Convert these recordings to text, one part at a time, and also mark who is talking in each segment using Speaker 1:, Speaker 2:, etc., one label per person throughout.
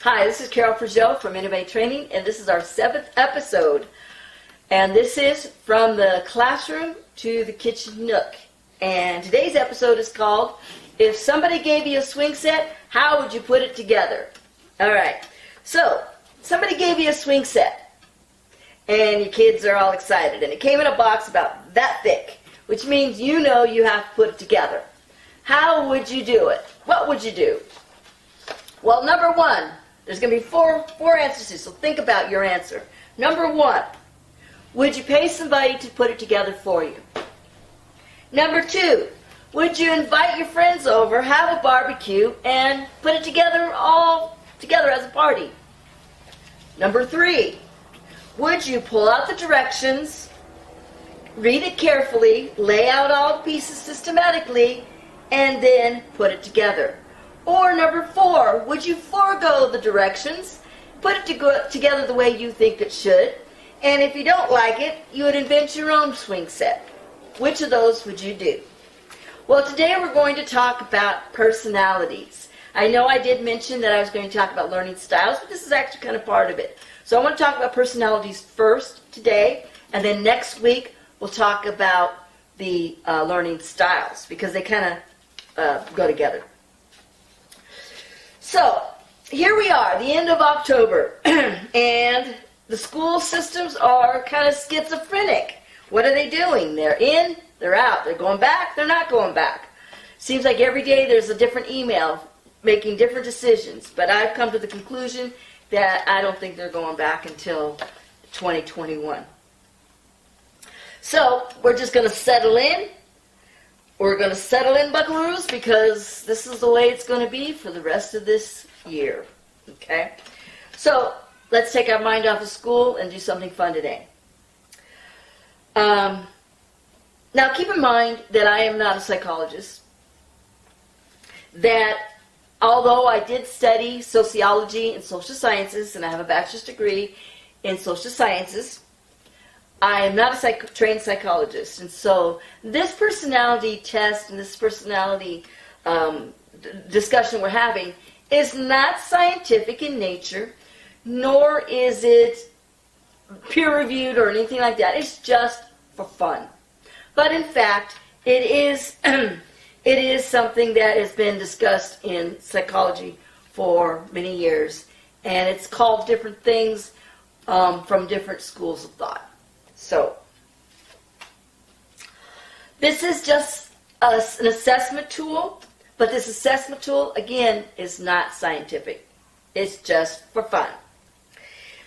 Speaker 1: Hi, this is Carol Frigeau from Innovate Training, and this is our 7th episode. And this is From the Classroom to the Kitchen Nook. And today's episode is called, If Somebody Gave You a Swing Set, How Would You Put It Together? Alright, so somebody gave you a swing set, and your kids are all excited, and it came in a box about that thick, which means you know you have to put it together. How would you do it? What would you do? Well, number one, there's going to be four answers, so think about your answer. Number one, would you pay somebody to put it together for you? Number two, would you invite your friends over, have a barbecue, and put it together all together as a party? Number three, would you pull out the directions, read it carefully, lay out all the pieces systematically, and then put it together? Or number four, would you forego the directions, put it together the way you think it should, and if you don't like it, you would invent your own swing set? Which of those would you do? Well, today we're going to talk about personalities. I know I did mention that I was going to talk about learning styles, but this is actually kind of part of it. So I want to talk about personalities first today, and then next week we'll talk about the learning styles, because they kind of go together. So, here we are, the end of October, and the school systems are kind of schizophrenic. What are they doing? They're in, they're out. They're going back, they're not going back. Seems like every day there's a different email making different decisions, but I've come to the conclusion that I don't think they're going back until 2021. So, we're just going to settle in. We're going to settle in, buckaroos, because this is the way it's going to be for the rest of this year. Okay? So, let's take our mind off of school and do something fun today. Now, keep in mind that I am not a psychologist. That although I did study sociology and social sciences, and I have a bachelor's degree in social sciences, I am not a trained psychologist, and so this personality test and this personality discussion we're having is not scientific in nature, nor is it peer-reviewed or anything like that. It's just for fun. But in fact, it is something that has been discussed in psychology for many years, and it's called different things from different schools of thought. So, this is just an assessment tool, but this assessment tool, again, is not scientific. It's just for fun.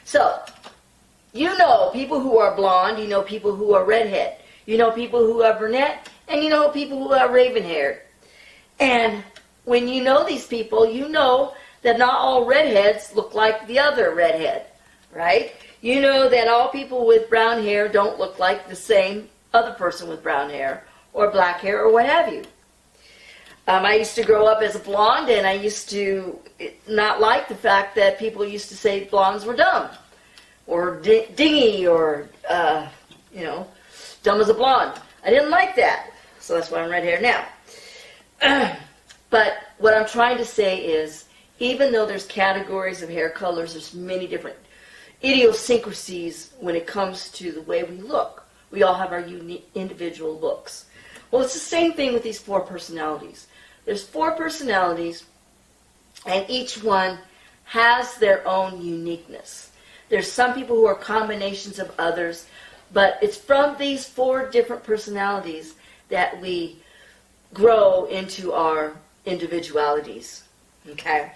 Speaker 1: So, you know people who are blonde, you know people who are redhead, you know people who are brunette, and you know people who are raven-haired. And when you know these people, you know that not all redheads look like the other redhead, right? You know that all people with brown hair don't look like the same other person with brown hair or black hair or what have you. I used to grow up as a blonde, and I used to not like the fact that people used to say blondes were dumb or dingy or, dumb as a blonde. I didn't like that, so that's why I'm red hair now. But what I'm trying to say is, even though there's categories of hair colors, there's many different idiosyncrasies when it comes to the way we look. We all have our unique individual looks. Well, it's the same thing with these 4 personalities. There's 4 personalities, and each one has their own uniqueness. There's some people who are combinations of others, but it's from these 4 different personalities that we grow into our individualities. Okay?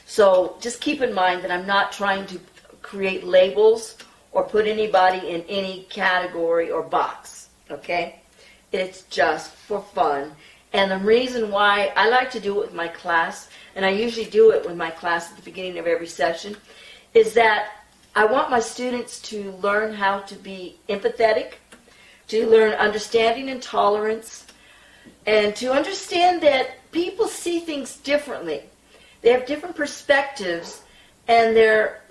Speaker 1: So just keep in mind that I'm not trying to create labels or put anybody in any category or box, okay? It's just for fun. And the reason why I like to do it with my class, and I usually do it with my class at the beginning of every session, is that I want my students to learn how to be empathetic, to learn understanding and tolerance, and to understand that people see things differently. They have different perspectives, and their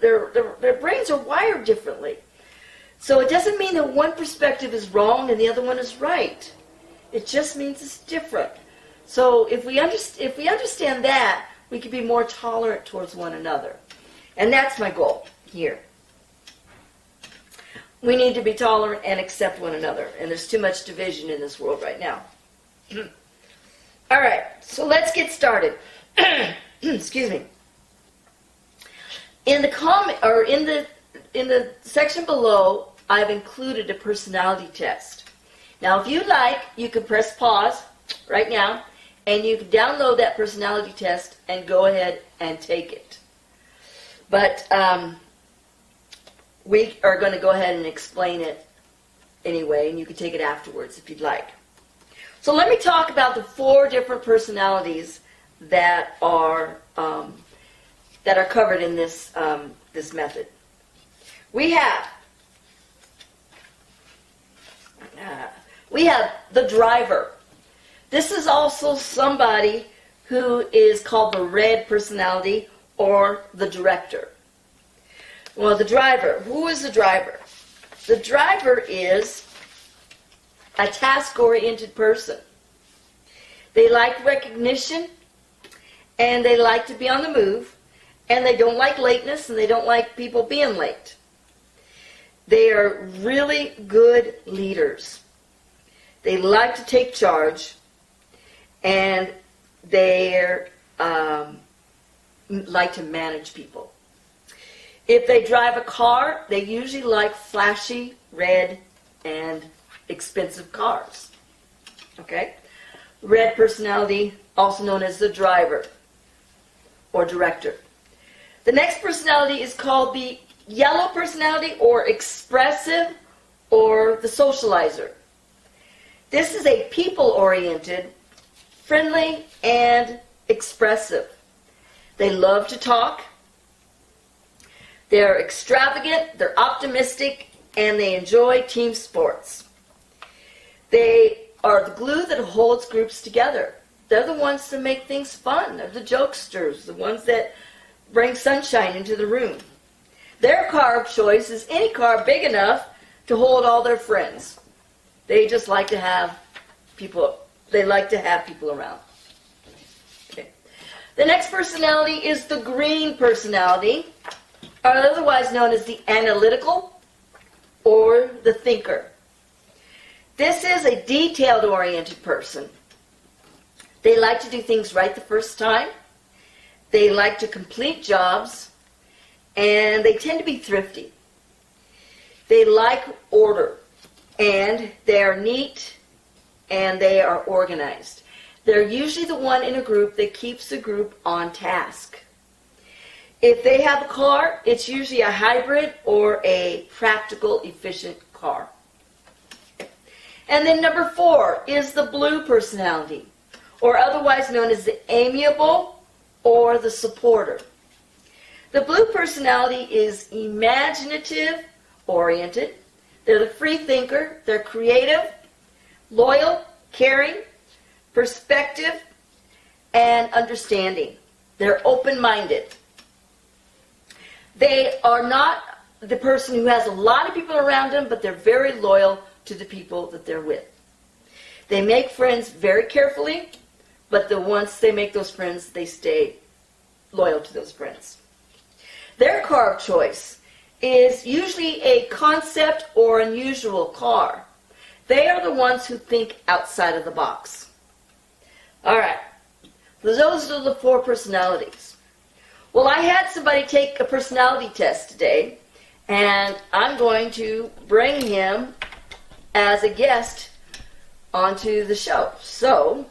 Speaker 1: brains are wired differently. So it doesn't mean that one perspective is wrong and the other one is right. It just means it's different. So if we understand that, we can be more tolerant towards one another. And that's my goal here. We need to be tolerant and accept one another. And there's too much division in this world right now. All right, so let's get started. Excuse me. In the comment or in the section below, I've included a personality test. Now, if you like, you can press pause right now, and you can download that personality test and go ahead and take it. But we are going to go ahead and explain it anyway, and you can take it afterwards if you'd like. So let me talk about the 4 different personalities that are covered in this this method. We have the driver. This is also somebody who is called the red personality or the director. Well, the driver. Who is the driver? The driver is a task-oriented person. They like recognition, and they like to be on the move, and they don't like lateness, and they don't like people being late. They are really good leaders. They like to take charge, and they like to manage people. If they drive a car, they usually like flashy, red, and expensive cars. Okay? Red personality, also known as the driver or director. The next personality is called the yellow personality or expressive or the socializer. This is a people-oriented, friendly, and expressive. They love to talk. They're extravagant, they're optimistic, and they enjoy team sports. They are the glue that holds groups together. They're the ones that make things fun. They're the jokesters, the ones that bring sunshine into the room. Their car of choice is any car big enough to hold all their friends. They just like to have people, around. Okay. The next personality is the green personality, or otherwise known as the analytical or the thinker. This is a detailed-oriented person. They like to do things right the first time. They like to complete jobs, and they tend to be thrifty. They like order, and they are neat, and they are organized. They're usually the one in a group that keeps the group on task. If they have a car, it's usually a hybrid or a practical, efficient car. And then number 4 is the blue personality, or otherwise known as the amiable or the supporter. The blue personality is imaginative oriented. They're the free thinker. They're creative, loyal, caring, perspective, and understanding. They're open-minded. They are not the person who has a lot of people around them, but they're very loyal to the people that they're with. They make friends very carefully, but once they make those friends, they stay loyal to those friends. Their car of choice is usually a concept or unusual car. They are the ones who think outside of the box. All right, those are the 4 personalities. Well, I had somebody take a personality test today, and I'm going to bring him as a guest onto the show. So,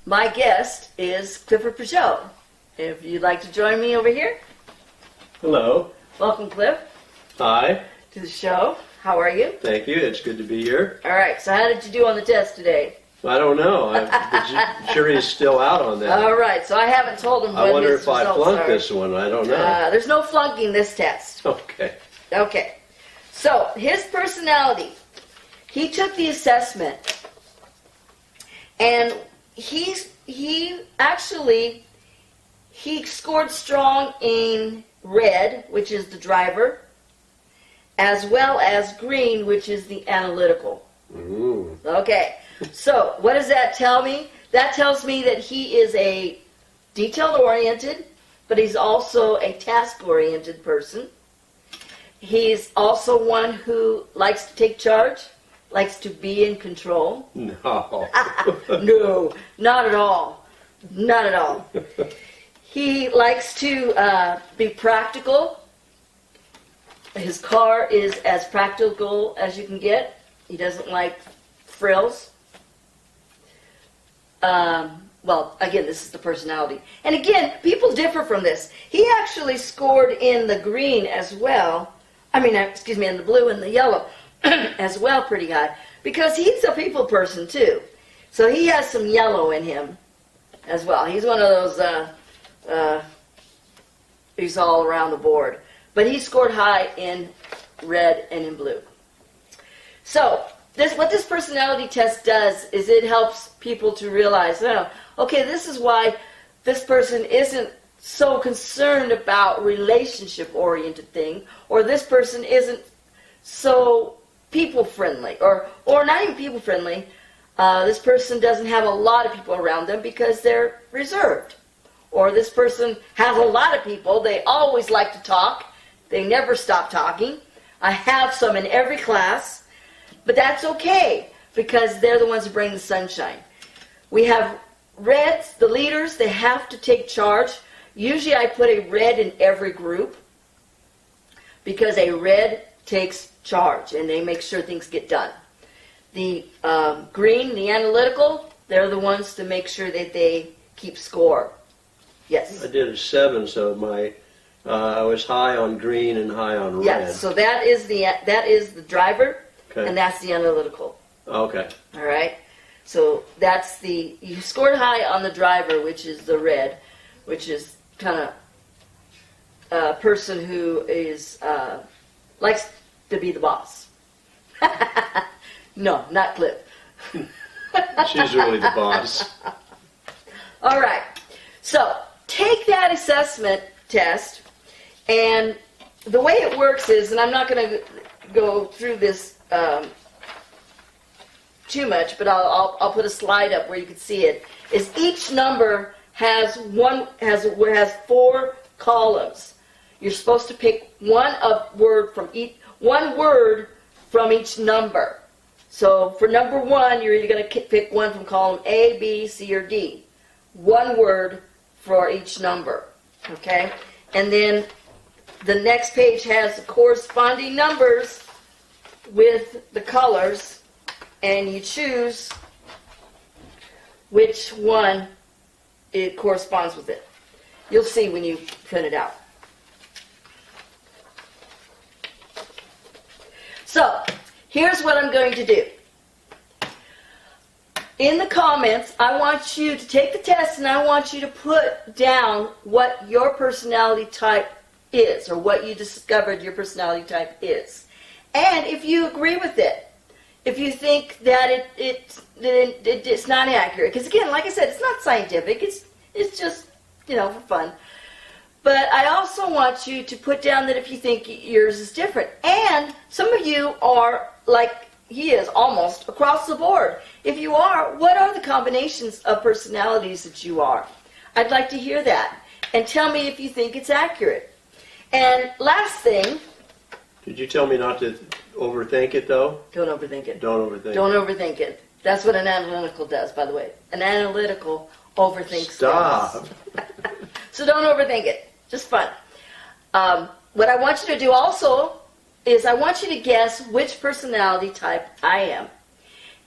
Speaker 1: my guest is Clifford Peugeot. If you'd like to join me over here.
Speaker 2: Hello.
Speaker 1: Welcome, Cliff.
Speaker 2: Hi.
Speaker 1: To the show. How are you?
Speaker 2: Thank you. It's good to be here.
Speaker 1: All right, so how did you do on the test today?
Speaker 2: I don't know. The jury's still out on that.
Speaker 1: All right, so I haven't told him what
Speaker 2: I wonder
Speaker 1: his
Speaker 2: if I
Speaker 1: results
Speaker 2: flunked
Speaker 1: are.
Speaker 2: this one. I don't know.
Speaker 1: There's no flunking this test.
Speaker 2: Okay.
Speaker 1: Okay. So, his personality. He took the assessment, and he scored strong in red, which is the driver, as well as green, which is the analytical.
Speaker 2: Ooh.
Speaker 1: Okay. So, what does that tell me? That tells me that he is a detailed-oriented, but he's also a task-oriented person. He's also one who likes to take charge, likes to be in control.
Speaker 2: No.
Speaker 1: No, not at all. Not at all. He likes to be practical. His car is as practical as you can get. He doesn't like frills. Well, again, this is the personality. And again, people differ from this. He actually scored in the green as well. I mean, excuse me, in the blue and the yellow as well pretty high. Because he's a people person too. So he has some yellow in him as well. He's one of those, he's all around the board. But he scored high in red and in blue. So, what this personality test does is it helps people to realize, oh, okay, this is why this person isn't so concerned about relationship-oriented thing, or this person isn't so people-friendly, or not even people-friendly. This person doesn't have a lot of people around them because they're reserved. Or this person has a lot of people. They always like to talk. They never stop talking. I have some in every class. But that's okay, because they're the ones who bring the sunshine. We have reds, the leaders, they have to take charge. Usually I put a red in every group, because a red takes charge, and they make sure things get done. The green, the analytical, they're the ones to make sure that they keep score. Yes?
Speaker 2: I did a 7, so I was high on green and high on red.
Speaker 1: Yes, so that is the driver.
Speaker 2: Okay.
Speaker 1: And that's the analytical.
Speaker 2: Okay.
Speaker 1: All right? So that's you scored high on the driver, which is the red, which is kind of a person who is, likes to be the boss. No, not Cliff.
Speaker 2: She's really the boss.
Speaker 1: All right. So take that assessment test, and the way it works is, and I'm not going to go through this too much, but I'll put a slide up where you can see it. Is each number has 4 columns. You're supposed to pick one word from each number. So for number 1, you're either going to pick one from column A, B, C, or D. One word for each number. Okay? And then the next page has the corresponding numbers with the colors, and you choose which one it corresponds with it. You'll see when you print it out. So, here's what I'm going to do. In the comments, I want you to take the test, and I want you to put down what your personality type is, or what you discovered your personality type is. And if you agree with it, if you think that it's not accurate, because again, like I said, it's not scientific, it's just, for fun. But I also want you to put down that if you think yours is different. And some of you are like he is, almost across the board. If you are, what are the combinations of personalities that you are? I'd like to hear that. And tell me if you think it's accurate. And last thing,
Speaker 2: Did you tell me not to overthink it, though?
Speaker 1: don't overthink it.
Speaker 2: Don't overthink
Speaker 1: Don't overthink it. That's what an analytical does, by the way. An analytical overthinks
Speaker 2: Stop.
Speaker 1: things. So don't overthink it. Just fun. What I want you to do also is I want you to guess which personality type I am.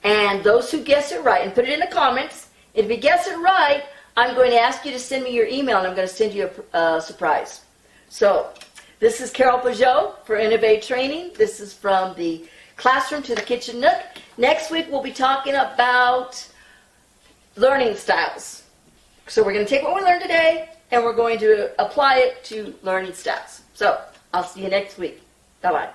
Speaker 1: And those who guess it right, and put it in the comments. If you guess it right, I'm going to ask you to send me your email, and I'm going to send you a surprise. So, this is Carol Peugeot for Innovate Training. This is from the classroom to the kitchen nook. Next week we'll be talking about learning styles. So we're going to take what we learned today and we're going to apply it to learning styles. So I'll see you next week. Bye-bye.